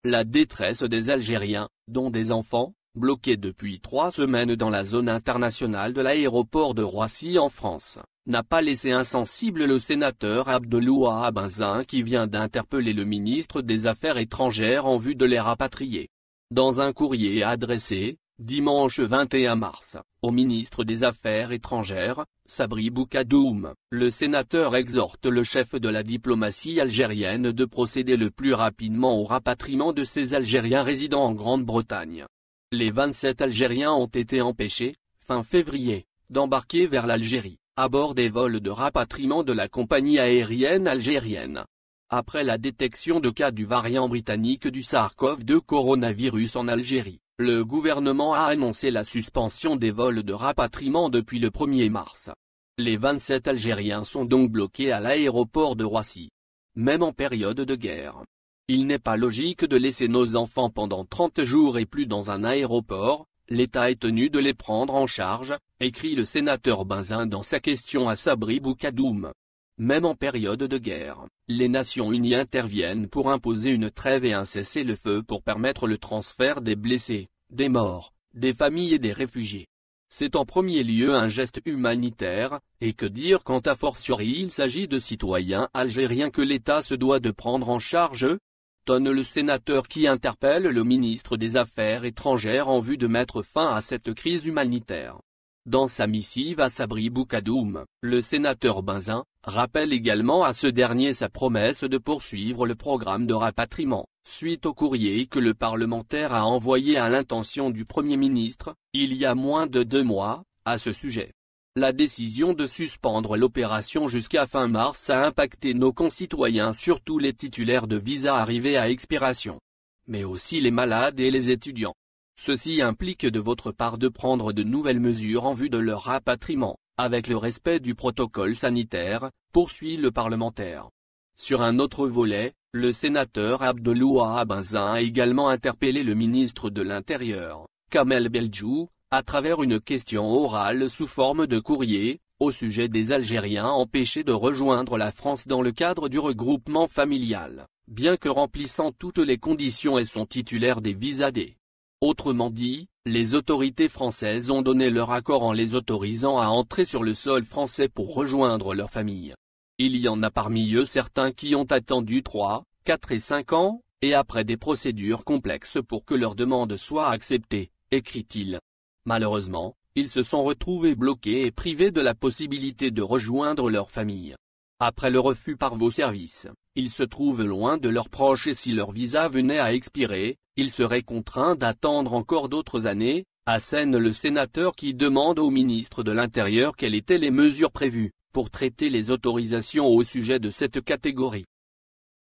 La détresse des Algériens, dont des enfants, bloqués depuis 3 semaines dans la zone internationale de l'aéroport de Roissy en France, n'a pas laissé insensible le sénateur Abdelouah Benzen qui vient d'interpeller le ministre des Affaires étrangères en vue de les rapatrier. Dans un courrier adressé, dimanche 21 mars, au ministre des Affaires étrangères, Sabri Boukadoum, le sénateur exhorte le chef de la diplomatie algérienne de procéder le plus rapidement au rapatriement de ces Algériens résidant en Grande-Bretagne. Les 27 Algériens ont été empêchés, fin février, d'embarquer vers l'Algérie, à bord des vols de rapatriement de la compagnie aérienne algérienne. Après la détection de cas du variant britannique du SARS-CoV-2 coronavirus en Algérie, le gouvernement a annoncé la suspension des vols de rapatriement depuis le 1er mars. Les 27 Algériens sont donc bloqués à l'aéroport de Roissy. Même en période de guerre. Il n'est pas logique de laisser nos enfants pendant 30 jours et plus dans un aéroport, l'État est tenu de les prendre en charge, écrit le sénateur Benzen dans sa question à Sabri Boukadoum. Même en période de guerre, les Nations Unies interviennent pour imposer une trêve et un cessez-le-feu pour permettre le transfert des blessés, des morts, des familles et des réfugiés. C'est en premier lieu un geste humanitaire, et que dire quand a fortiori il s'agit de citoyens algériens que l'État se doit de prendre en charge, tonne le sénateur qui interpelle le ministre des Affaires étrangères en vue de mettre fin à cette crise humanitaire. Dans sa missive à Sabri Boukadoum, le sénateur Benzen rappelle également à ce dernier sa promesse de poursuivre le programme de rapatriement, suite au courrier que le parlementaire a envoyé à l'intention du Premier ministre, il y a moins de 2 mois, à ce sujet. La décision de suspendre l'opération jusqu'à fin mars a impacté nos concitoyens, surtout les titulaires de visas arrivés à expiration, mais aussi les malades et les étudiants. Ceci implique de votre part de prendre de nouvelles mesures en vue de leur rapatriement, avec le respect du protocole sanitaire, poursuit le parlementaire. Sur un autre volet, le sénateur Abdelouah Benzen a également interpellé le ministre de l'Intérieur, Kamel Beldjou, à travers une question orale sous forme de courrier, au sujet des Algériens empêchés de rejoindre la France dans le cadre du regroupement familial, bien que remplissant toutes les conditions et sont titulaires des visas D. Autrement dit, les autorités françaises ont donné leur accord en les autorisant à entrer sur le sol français pour rejoindre leur famille. Il y en a parmi eux certains qui ont attendu 3, 4 et 5 ans, et après des procédures complexes pour que leur demande soit acceptée, écrit-il. Malheureusement, ils se sont retrouvés bloqués et privés de la possibilité de rejoindre leur famille. Après le refus par vos services, ils se trouvent loin de leurs proches et si leur visa venait à expirer, ils seraient contraints d'attendre encore d'autres années, assène le sénateur qui demande au ministre de l'Intérieur quelles étaient les mesures prévues pour traiter les autorisations au sujet de cette catégorie.